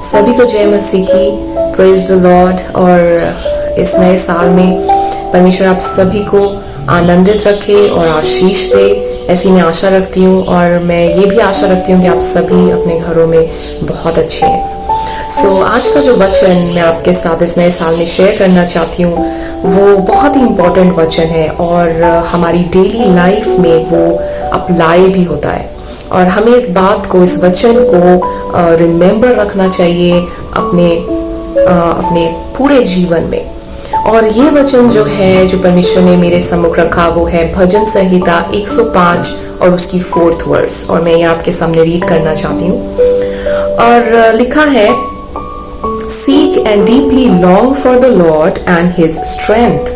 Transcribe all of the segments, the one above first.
सभी को जय मसीह की, प्रेज द लॉर्ड। और इस नए साल में परमेश्वर आप सभी को आनंदित रखे और आशीष दे, ऐसी मैं आशा रखती हूँ। और मैं ये भी आशा रखती हूँ कि आप सभी अपने घरों में बहुत अच्छे हैं। आज का जो वचन मैं आपके साथ इस नए साल में शेयर करना चाहती हूँ वो बहुत ही इम्पोर्टेंट वचन है और हमारी डेली लाइफ में वो अप्लाई भी होता है। और हमें इस बात को, इस वचन को रिमेम्बर रखना चाहिए अपने पूरे जीवन में। और ये वचन जो है, जो परमेश्वर ने मेरे सम्मुख रखा, वो है भजन संहिता 105 और उसकी 4th वर्स। और मैं ये आपके सामने रीड करना चाहती हूँ। और लिखा है, Seek and deeply long for the Lord and His strength.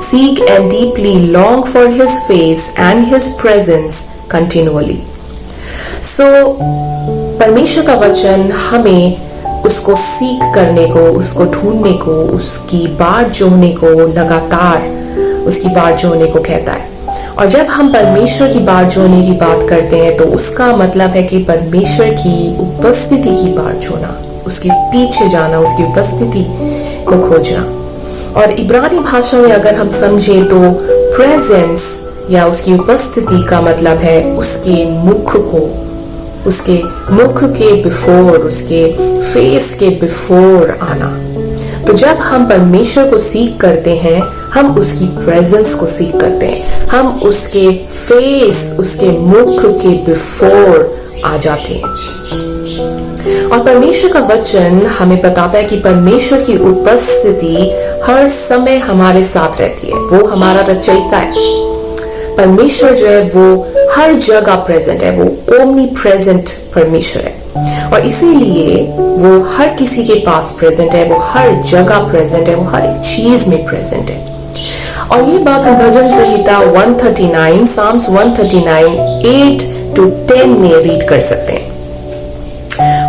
Seek and deeply long for His face and His presence continually. परमेश्वर का वचन हमें उसको सीख करने को, उसको ढूंढने को, उसकी बाट जोहने को, लगातार उसकी बाट जोहने को कहता है। और जब हम परमेश्वर की बाट जोहने की बात करते हैं तो उसका मतलब है कि परमेश्वर की उपस्थिति की बाट जोहना, उसके पीछे जाना, उसकी उपस्थिति को खोजना। और इब्रानी भाषा में अगर हम समझे तो प्रेजेंस या उसकी उपस्थिति का मतलब है उसके मुख को, उसके मुख के बिफोर, उसके फेस के बिफोर आना। तो जब हम परमेश्वर को सीख करते हैं, हम उसकी प्रेजेंस को सीख करते हैं, हम उसके फेस, उसके मुख के बिफोर आ जाते हैं। और परमेश्वर का वचन हमें बताता है कि परमेश्वर की उपस्थिति हर समय हमारे साथ रहती है। वो हमारा रचयिता है। परमेश्वर जो है वो हर जगह प्रेजेंट है, वो ओमनी प्रेजेंट परमेश्वर है। और इसीलिए वो हर किसी के पास प्रेजेंट है, वो हर जगह प्रेजेंट है, वो हर एक चीज में प्रेजेंट है। और ये बात हम भजन संहिता 139, Psalms 139, 8 to 10 में रीड कर सकते हैं।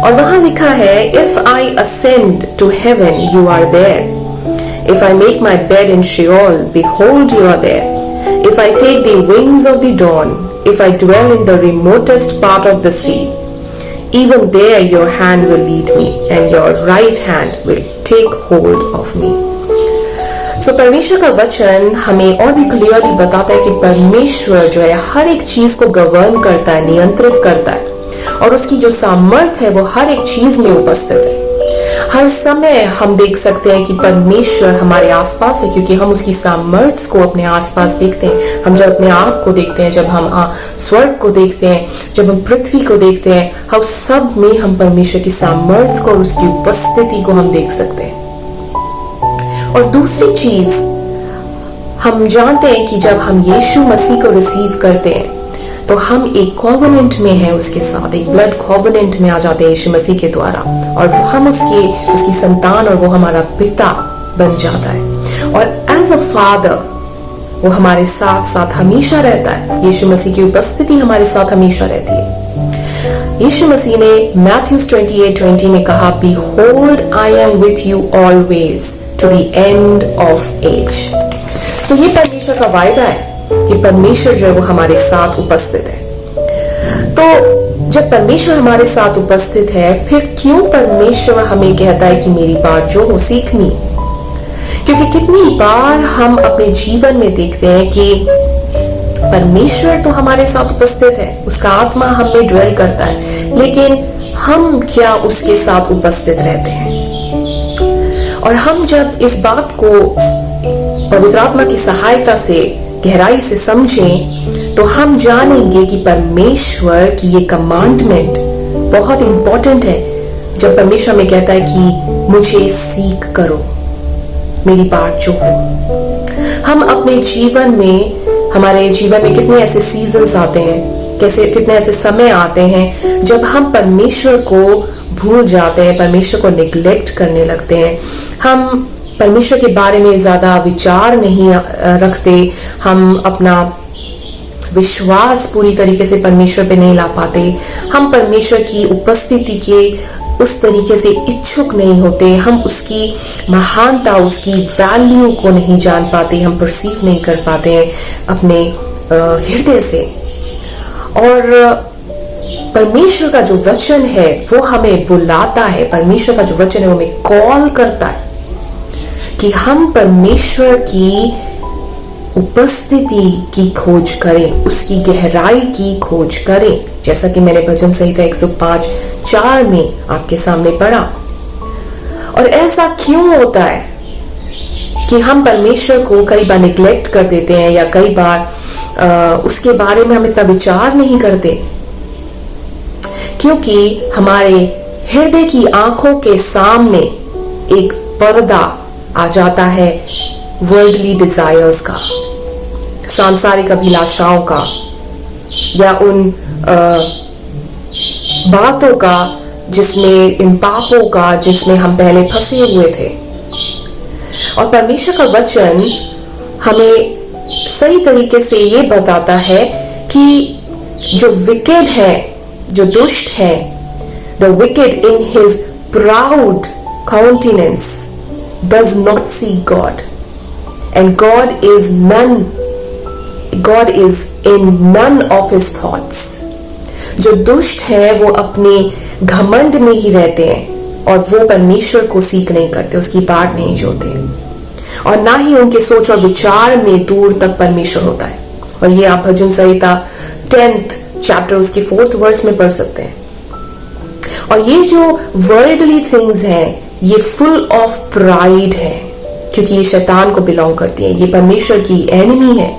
और वहां लिखा है, If I ascend to heaven, you are there. If I make my bed in Sheol, behold, you are there. If I take the wings of the dawn, if I dwell in the remotest part of the sea, even there your hand will lead me, and your right hand will take hold of me. परमेश्वर का वचन हमें और भी clearly बताता है कि परमेश्वर जो है हर एक चीज को गवर्न करता है, नियंत्रित करता है। और उसकी जो सामर्थ्य है वो हर एक चीज में उपस्थित है। हर समय हम देख सकते हैं कि परमेश्वर हमारे आसपास है, क्योंकि हम उसकी सामर्थ्य को अपने आसपास देखते हैं। हम जब अपने आप को देखते हैं, जब हम स्वर्ग को देखते हैं, जब हम पृथ्वी को देखते हैं, हम सब में हम परमेश्वर की सामर्थ्य को और उसकी उपस्थिति को हम देख सकते हैं। और दूसरी चीज, हम जानते हैं कि जब हम यीशु मसीह को रिसीव करते हैं तो हम एक कॉवेनेंट में हैं उसके साथ, एक ब्लड कॉवेनेंट में आ जाते हैं यीशु मसीह के द्वारा। और हम उसकी संतान और वो हमारा पिता बन जाता है। और एज अ फादर वो हमारे साथ साथ हमेशा रहता है। यीशु मसीह की उपस्थिति हमारे साथ हमेशा रहती है। यीशु मसीह ने मैथ्यूज 28:20 में कहा, Behold, I am with you always to the end of age. ये परमेश्वर का वायदा है कि परमेश्वर जो है वो हमारे साथ उपस्थित है। तो जब परमेश्वर हमारे साथ उपस्थित है, फिर क्यों परमेश्वर हमें कहता है कि मेरी बात जो हो सीखनी? क्योंकि कितनी बार हम अपने जीवन में देखते हैं कि परमेश्वर तो हमारे साथ उपस्थित है, उसका आत्मा हम में ड्वेल करता है, लेकिन हम क्या उसके साथ उपस्थित रहते हैं? और हम जब इस बात को पवित्र आत्मा की सहायता से गहराई से समझें तो हम जानेंगे कि परमेश्वर की ये कमांडमेंट बहुत इंपॉर्टेंट है। जब परमेश्वर में कहता है कि मुझे सीख करो, मेरी बात जो हो। हम अपने जीवन में, हमारे जीवन में कितने ऐसे सीजन्स आते हैं, कितने ऐसे समय आते हैं जब हम परमेश्वर को भूल जाते हैं, परमेश्वर को निग्लेक्ट करने लगते हैं। हम परमेश्वर के बारे में ज्यादा विचार नहीं रखते, हम अपना विश्वास पूरी तरीके से परमेश्वर पे नहीं ला पाते, हम परमेश्वर की उपस्थिति के उस तरीके से इच्छुक नहीं होते, हम उसकी महानता, उसकी वैल्यू को नहीं जान पाते, हम परसीव नहीं कर पाते हैं अपने हृदय से। और परमेश्वर का जो वचन है वो हमें बुलाता है, परमेश्वर का जो वचन है वो हमें कॉल करता है कि हम परमेश्वर की उपस्थिति की खोज करें, उसकी गहराई की खोज करें, जैसा कि मैंने भजन संहिता 105:4 में आपके सामने पढ़ा। और ऐसा क्यों होता है कि हम परमेश्वर को कई बार निग्लेक्ट कर देते हैं या कई बार उसके बारे में हम इतना विचार नहीं करते? क्योंकि हमारे हृदय की आंखों के सामने एक पर्दा आ जाता है वर्ल्डली डिजायर्स का, सांसारिक अभिलाषाओं का, या उन बातों का जिसमें, इन पापों का जिसमें हम पहले फंसे हुए थे। और परमेश्वर का वचन हमें सही तरीके से ये बताता है कि जो विकेड है, जो दुष्ट है, the wicked in his proud countenance does not see God, and God is in none of his thoughts. जो दुष्ट है वो अपने घमंड में ही रहते हैं और वो परमेश्वर को सीख नहीं करते, उसकी बाट नहीं जोते, और ना ही उनके सोच और विचार में दूर तक परमेश्वर होता है। और ये आप भजन संहिता 10th चैप्टर उसके 4th वर्स में पढ़ सकते हैं। और ये जो वर्ल्डली थिंग्स हैं ये फुल ऑफ प्राइड है, क्योंकि ये शैतान को बिलोंग करती है, ये परमेश्वर की एनिमी है।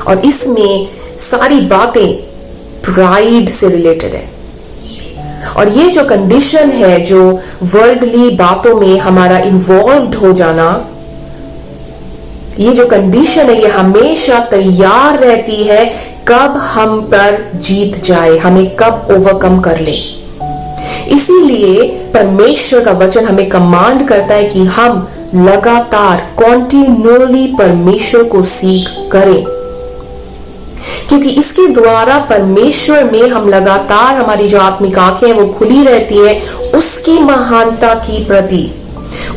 और इसमें सारी बातें प्राइड से रिलेटेड है। और ये जो कंडीशन है, जो वर्ल्डली बातों में हमारा इन्वॉल्व्ड हो जाना, ये जो कंडीशन है ये हमेशा तैयार रहती है कब हम पर जीत जाए, हमें कब ओवरकम कर ले। इसीलिए परमेश्वर का वचन हमें कमांड करता है कि हम लगातार कॉन्टिन्यूअली परमेश्वर को सीख करें, क्योंकि इसके द्वारा परमेश्वर में हम लगातार, हमारी जो आत्मिक आंखें हैं वो खुली रहती है उसकी महानता की प्रति,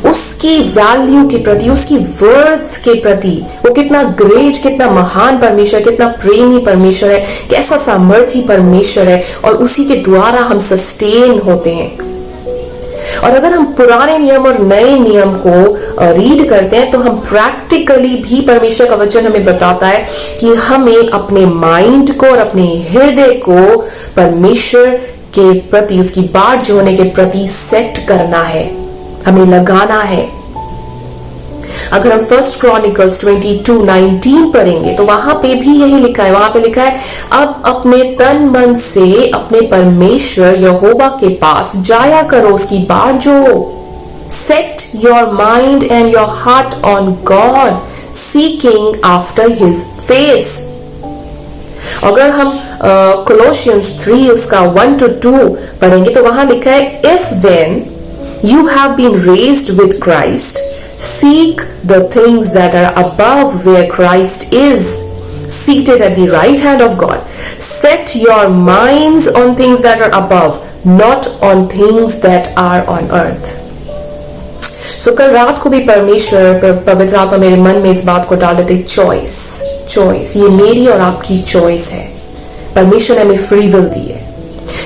उसकी वैल्यू के प्रति, उसकी वर्थ के प्रति। वो कितना ग्रेट, कितना महान परमेश्वर, कितना प्रेमी परमेश्वर है, कैसा सामर्थी परमेश्वर है, और उसी के द्वारा हम सस्टेन होते हैं। और अगर हम पुराने नियम और नए नियम को रीड करते हैं तो हम प्रैक्टिकली भी, परमेश्वर का वचन हमें बताता है कि हमें अपने माइंड को और अपने हृदय को परमेश्वर के प्रति, उसकी बाट जोड़ने के प्रति सेट करना है, हमें लगाना है। अगर हम 1 Chronicles 22:19 पढ़ेंगे तो वहां पे भी यही लिखा है, वहां पे लिखा है, अब अपने तन मन से अपने परमेश्वर यहोवा के पास जाया करो, उसकी बाट जोड़ो। Set your mind and your heart on God, seeking after his face. अगर हम Colossians 3 उसका 1-2 पढ़ेंगे तो वहां लिखा है, if then you have been raised with Christ, seek the things that are above where Christ is, seated at the right hand of God. Set your minds on things that are above, not on things that are on earth. So कल रात को भी परमेश्वर, पवित्र आत्मा मेरे मन में इस बात को डाल देते, चॉइस, ये मेरी और आपकी चॉइस है। परमेश्वर ने हमें फ्री विल दी है,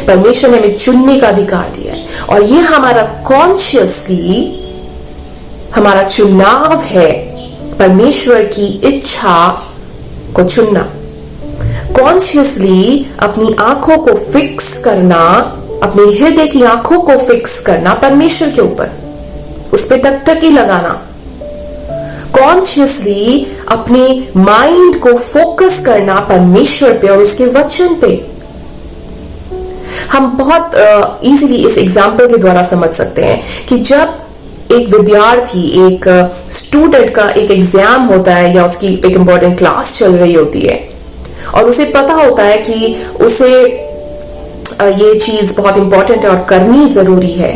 परमेश्वर ने हमें चुनने का अधिकार दिया है, और ये हमारा कॉन्शियसली, हमारा चुनाव है परमेश्वर की इच्छा को चुनना, कॉन्शियसली अपनी आंखों को फिक्स करना, अपने हृदय की आंखों को फिक्स करना परमेश्वर के ऊपर, उस पर टकटकी लगाना, कॉन्शियसली अपने माइंड को फोकस करना परमेश्वर पे और उसके वचन पे। हम बहुत इजीली इस एग्जाम्पल के द्वारा समझ सकते हैं कि जब एक विद्यार्थी, एक स्टूडेंट का एक एग्जाम होता है या उसकी एक इंपॉर्टेंट क्लास चल रही होती है और उसे पता होता है कि उसे ये चीज बहुत इंपॉर्टेंट है और करनी जरूरी है,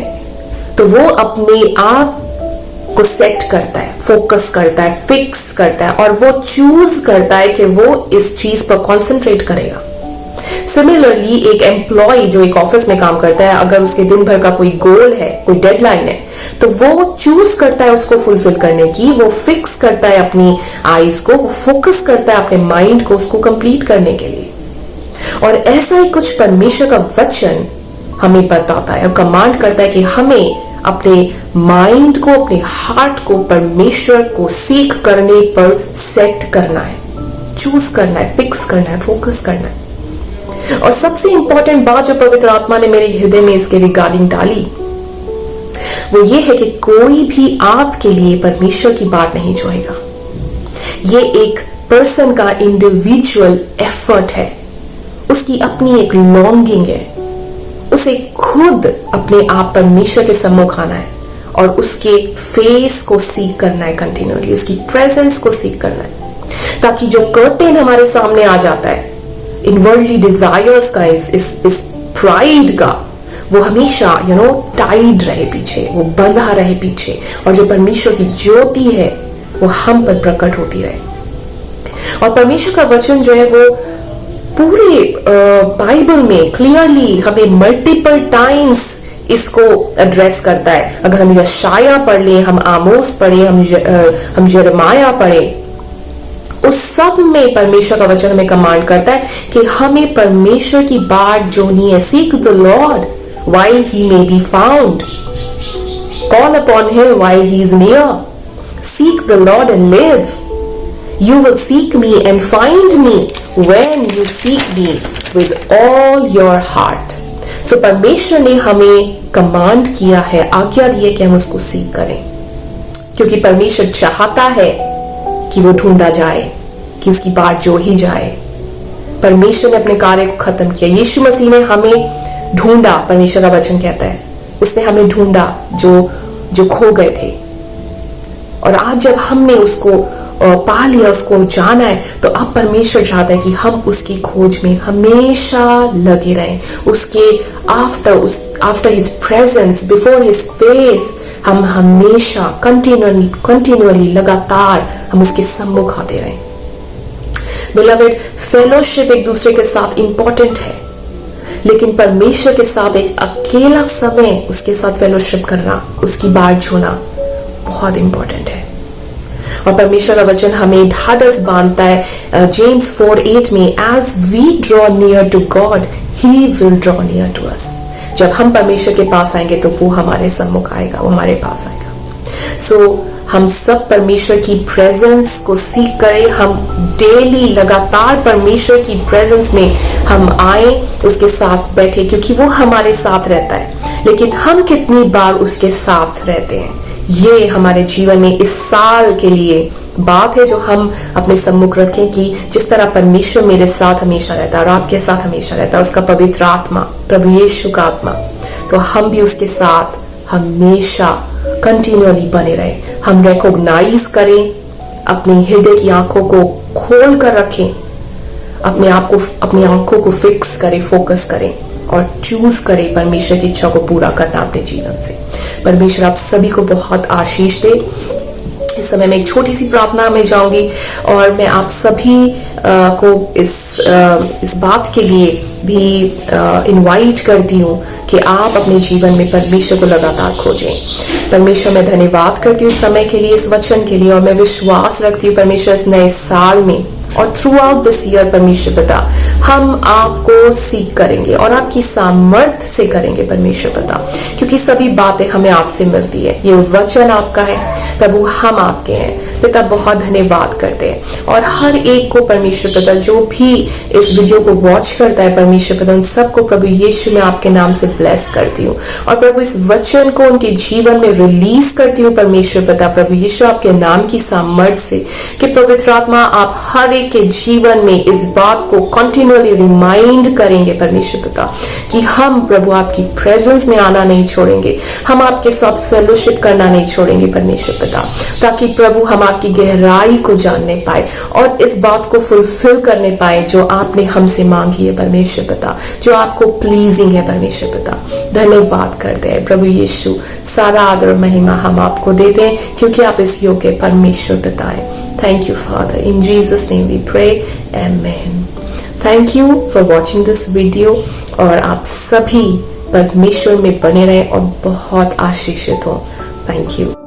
तो वो अपने आप को सेट करता है, फोकस करता है, फिक्स करता है, और वो चूज करता है कि वो इस चीज पर कॉन्सेंट्रेट करेगा। सिमिलरली एक एम्प्लॉय जो एक ऑफिस में काम करता है, अगर उसके दिन भर का कोई गोल है, कोई डेडलाइन है, तो वो चूज करता है उसको फुलफिल करने की, वो फिक्स करता है अपनी आईज को, वो फोकस करता है अपने माइंड को उसको कंप्लीट करने के लिए। और ऐसा ही कुछ परमेश्वर का वचन हमें बताता है और कमांड करता है कि हमें अपने माइंड को, अपने हार्ट को परमेश्वर को सीख करने पर सेट करना है, चूज करना है, फिक्स करना है, फोकस करना है। और सबसे इंपॉर्टेंट बात जो पवित्र आत्मा ने मेरे हृदय में इसके रिगार्डिंग डाली वो ये है कि कोई भी आपके लिए परमेश्वर की बात नहीं जोएगा। ये एक पर्सन का इंडिविजुअल एफर्ट है, उसकी अपनी एक लॉन्गिंग है, उसे खुद अपने आप परमेश्वर के सम्मुख आना है और उसके फेस को सीख करना है, कंटिन्यूअली उसकी प्रेजेंस को सीख करना है, ताकि जो कर्टेन हमारे सामने आ जाता है इन वर्ल्डली डिजायर्स का, इस प्राइड का, वो हमेशा टाइड रहे पीछे, वो बंधा रहे पीछे, और जो परमेश्वर की ज्योति है वो हम पर प्रकट होती रहे। और परमेश्वर का वचन जो है वो पूरे बाइबल में क्लियरली हमें मल्टीपल टाइम्स इसको एड्रेस करता है। अगर हम यशाया पढ़ लें, हम आमोस पढ़े, हम यिर्मयाह पढ़े, उस सब में परमेश्वर का वचन हमें कमांड करता है कि हमें परमेश्वर की बाट जोनी है। Seek the Lord while he may be found, call upon him while he is near, seek the Lord and live. You will seek me and find me when you seek me with all your heart. So परमेश्वर ने हमें command किया है, आज्ञा दी है कि हम उसको सीख करें, क्योंकि परमेश्वर चाहता है कि वो ढूंढा जाए, कि उसकी बात जो ही जाए। परमेश्वर ने अपने कार्य को खत्म किया। यीशु मसीह ने हमें ढूंढा, परमेश्वर का वचन कहता है, उसने हमें ढूंढा जो खो गए थे। और आज जब हमने उसको पा लिया, उसको जाना है, तो अब परमेश्वर चाहता है कि हम उसकी खोज में हमेशा लगे रहें। उसके after his presence, before his face, हम हमेशा कंटिन्यूअली लगातार हम उसके सम्मुख आते रहें। बिलवेड, फेलोशिप एक दूसरे के साथ इंपॉर्टेंट है, लेकिन परमेश्वर के साथ एक अकेला समय उसके साथ फेलोशिप करना, उसकी बात छूना बहुत इंपॉर्टेंट है। और परमेश्वर का वचन हमें ढाढ़स बांधता है जेम्स 4:8 में, as we draw near to God he will draw near to us. जब हम परमेश्वर के पास आएंगे तो वो हमारे सम्मुख आएगा, वो हमारे पास आएगा। सो हम सब परमेश्वर की प्रेजेंस को सीख करें, हम डेली लगातार परमेश्वर की प्रेजेंस में हम आए, उसके साथ बैठे, क्योंकि वो हमारे साथ रहता है। लेकिन हम कितनी बार उसके साथ रहते हैं, ये हमारे जीवन में इस साल के लिए बात है जो हम अपने सम्मुख रखें, कि जिस तरह परमेश्वर मेरे साथ हमेशा रहता है और आपके साथ हमेशा रहता है, उसका पवित्र आत्मा, प्रभु यीशु का आत्मा, तो हम भी उसके साथ हमेशा कंटिन्यूअली बने रहे। हम रिकॉग्नाइज करें, अपनी हृदय की आंखों को खोल कर रखें, अपने आप को, अपनी आंखों को फिक्स करें, फोकस करें और चूज करें परमेश्वर की इच्छा को पूरा करना अपने जीवन से। परमेश्वर आप सभी को बहुत आशीष दे। इस समय मैं एक छोटी सी प्रार्थना में जाऊंगी और मैं आप सभी को इस बात के लिए भी इनवाइट करती हूँ कि आप अपने जीवन में परमेश्वर को लगातार खोजें। परमेश्वर, मैं धन्यवाद करती हूँ इस समय के लिए, इस वचन के लिए, और मैं विश्वास रखती हूँ परमेश्वर इस नए साल में और थ्रू आउट दिस ईयर परमेश्वर पिता हम आपको सीख करेंगे और आपकी सामर्थ्य से करेंगे परमेश्वर पिता, क्योंकि सभी बातें हमें आपसे मिलती है। ये वचन आपका है प्रभु, हम आपके हैं पिता। बहुत धन्यवाद करते हैं और हर एक को परमेश्वर पिता जो भी इस वीडियो को वॉच करता है परमेश्वर पिता, उन सबको प्रभु यीशु में आपके नाम से ब्लेस करती हूँ और प्रभु इस वचन को उनके जीवन में रिलीज करती हूँ परमेश्वर पिता। प्रभु यीशु आपके नाम की सामर्थ्य से कि पवित्र आत्मा आप हर एक के जीवन में इस बात को कंटिन्यूअली रिमाइंड करेंगे परमेश्वर पिता कि हम प्रभु आपकी प्रेजेंस में आना नहीं छोड़ेंगे, हम आपके साथ फेलोशिप करना नहीं छोड़ेंगे परमेश्वर पिता, ताकि प्रभु हम आपकी गहराई को जानने पाए और इस बात को फुलफिल करने पाए जो आपने हमसे मांगी है परमेश्वर पिता, जो आपको प्लीजिंग है परमेश्वर पिता। धन्यवाद करते हैं प्रभु यीशु, सारा आदर और महिमा हम आपको देते हैं क्योंकि आप इस योग्य परमेश्वर पिता हैं। Thank you, Father. In Jesus' name we pray. Amen. Thank you for watching this video. और आप सभी परमेश्वर में बने रहें और बहुत आशीषित हो। Thank you.